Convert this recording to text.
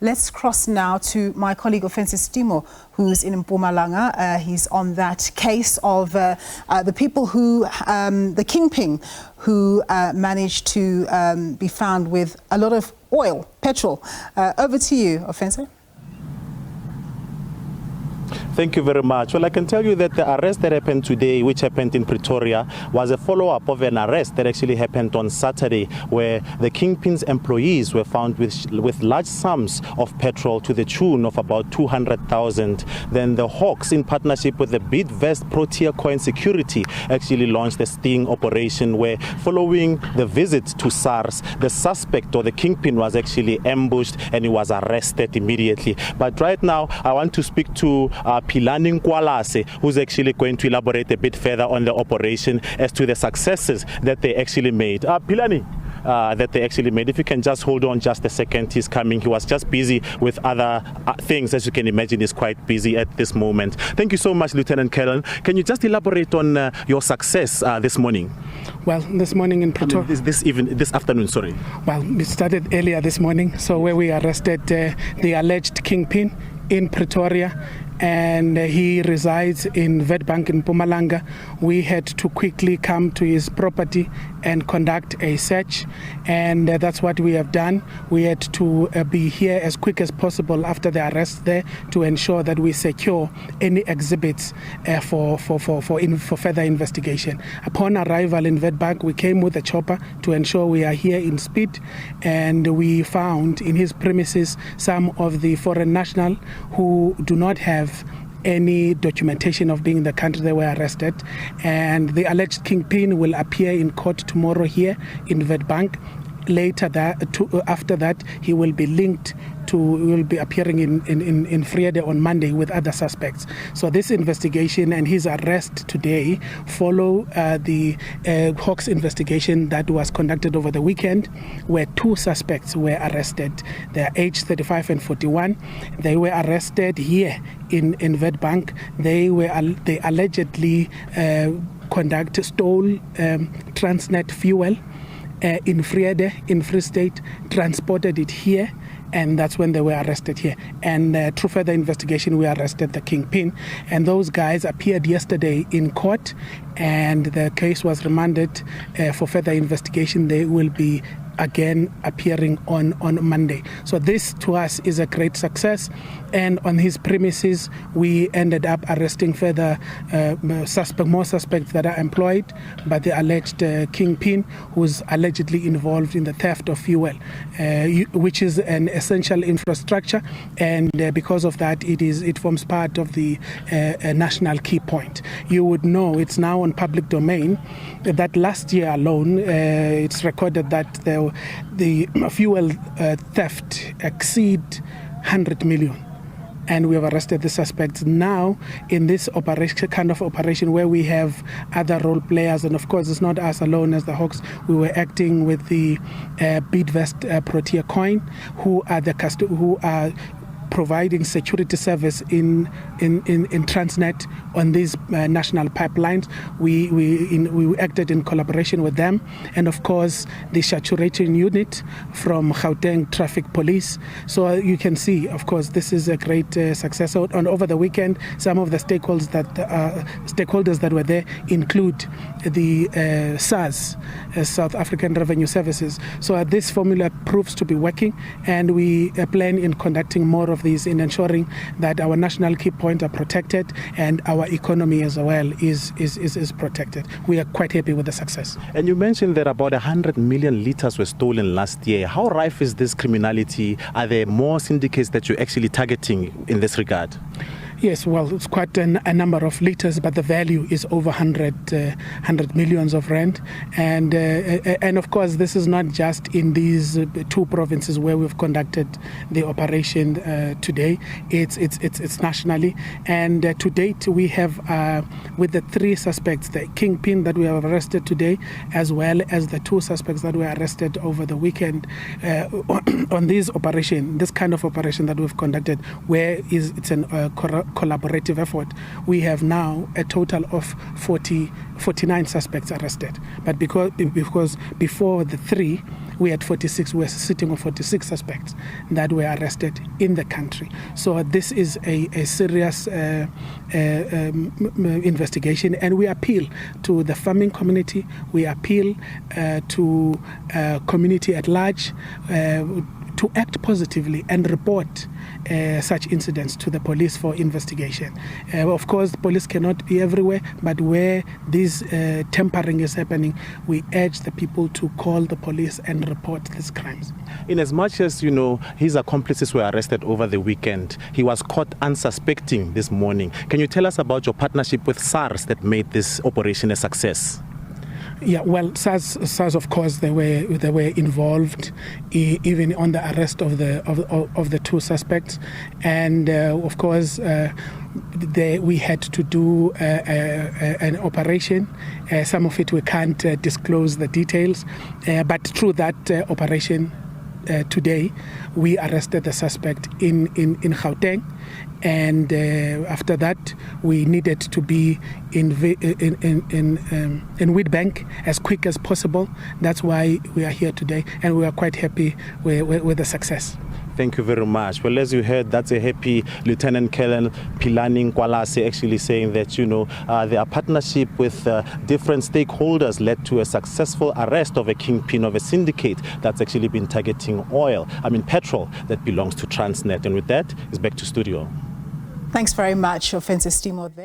Let's cross now to my colleague Ofentse Setimo, who's in Mpumalanga. He's on that case of the people who, the kingpin, who managed to be found with a lot of oil, petrol. Over to you, Ofentse. Thank you very much. Well, I can tell you that the arrest that happened today, which happened in Pretoria, was a follow-up of an arrest that actually happened on Saturday, where the kingpin's employees were found with large sums of petrol to the tune of about 200,000. Then the Hawks, in partnership with the Bidvest Protea Coin Security, actually launched a sting operation where, following the visit to SARS, the suspect or the kingpin was actually ambushed and he was arrested immediately. But right now, I want to speak to Pilani Nkwalase, who's actually going to elaborate a bit further on the operation as to the successes that they actually made. Pilani, that they actually made. If you can just hold on just a second, he's coming. He was just busy with other things, as you can imagine. He's quite busy at this moment. Thank you so much, Lieutenant Colonel. Can you just elaborate on your success this morning? Well, this morning in Pretoria. This afternoon, sorry. Well, it started earlier this morning, so where we arrested the alleged kingpin in Pretoria, and he resides in Witbank in Mpumalanga. We had to quickly come to his property and conduct a search, and that's what we have done. We had to be here as quick as possible after the arrest there to ensure that we secure any exhibits for further investigation. Upon arrival in Witbank, we came with a chopper to ensure we are here in speed, and we found in his premises some of the foreign nationals who do not have any documentation of being in the country they were arrested, and the alleged kingpin will appear in court tomorrow here in Witbank. After that, he will be linked to, will be appearing in Friede on Monday with other suspects. So this investigation and his arrest today follow the Hawks investigation that was conducted over the weekend, where two suspects were arrested. They are aged 35 and 41. They were arrested here in Witbank. They allegedly stole Transnet fuel in Friede, in Free State, transported it here, and that's when they were arrested here. And through further investigation, we arrested the kingpin. And those guys appeared yesterday in court, and the case was remanded for further investigation. They will be again appearing on Monday. So this to us is a great success, and on his premises we ended up arresting further more suspects that are employed by the alleged kingpin, who's allegedly involved in the theft of fuel, which is an essential infrastructure, and because of that it forms part of the national key point. You would know, it's now on public domain, that last year alone it's recorded that the fuel theft exceed 100 million. And we have arrested the suspects now in this kind of operation where we have other role players. And of course, it's not us alone as the Hawks. We were acting with the Bidvest Protea Coin, who are providing security service in Transnet on these national pipelines. We acted in collaboration with them, and of course the saturating unit from Gauteng Traffic Police. So you can see, of course, this is a great success. And over the weekend, some of the stakeholders that were there include the SARS, South African Revenue Services. So this formula proves to be working, and we plan in conducting more of these, in ensuring that our national key points are protected and our economy as well is protected. We are quite happy with the success. And you mentioned that about 100 million litres were stolen last year. How rife is this criminality? Are there more syndicates that you're actually targeting in this regard? Yes, well, it's quite a number of litres, but the value is over 100 millions of rand. And of course, this is not just in these two provinces where we've conducted the operation today. It's nationally. And to date, we have, with the three suspects, the kingpin that we have arrested today, as well as the two suspects that were arrested over the weekend, on this kind of operation that we've conducted, where it's a collaborative effort, we have now a total of 49 suspects arrested. But because before the three, we had 46. We were sitting on 46 suspects that were arrested in the country. So this is a serious investigation, and we appeal to the farming community. We appeal to community at large to act positively and report such incidents to the police for investigation. Of course, the police cannot be everywhere, but where this tampering is happening, we urge the people to call the police and report these crimes. In as much as, his accomplices were arrested over the weekend, he was caught unsuspecting this morning. Can you tell us about your partnership with SARS that made this operation a success? Yeah, well, SARS, of course, they were involved even on the arrest of the two suspects, and of course, we had to do an operation. Some of it we can't disclose the details, but through that operation. Today, we arrested the suspect in Gauteng, and after that, we needed to be in Witbank as quick as possible. That's why we are here today, and we are quite happy with the success. Thank you very much. Well, as you heard, that's a happy Lieutenant Colonel Pilani Nkwalase actually saying that, their partnership with different stakeholders led to a successful arrest of a kingpin of a syndicate that's actually been targeting petrol that belongs to Transnet. And with that, it's back to studio. Thanks very much, Ofentse Setimo there.